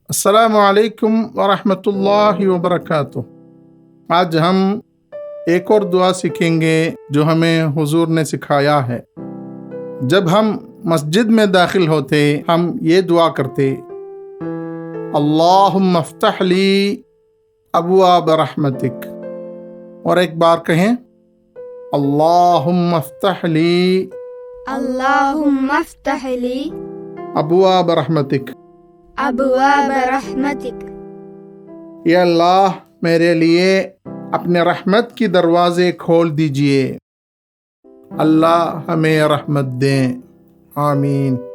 अस्सलामु अलैकुम वरहमतुल्लाहि वबरकातुह। आज हम एक और दुआ सीखेंगे जो हमें हुजूर ने सिखाया है। जब हम मस्जिद में दाखिल होते हम ये दुआ करते, अल्लाहुम्मा अफ्तह ली अबवाब रहमतिक। और एक बार कहें, अल्लाहुम्मा अफ्तह ली अल्लाहुम्मा अफ्तह ली अबवाब रहमतिक। अबवाब रहमतिक। या अल्लाह, मेरे लिए अपने रहमत की दरवाजे खोल दीजिए। अल्लाह हमें रहमत दें। आमीन।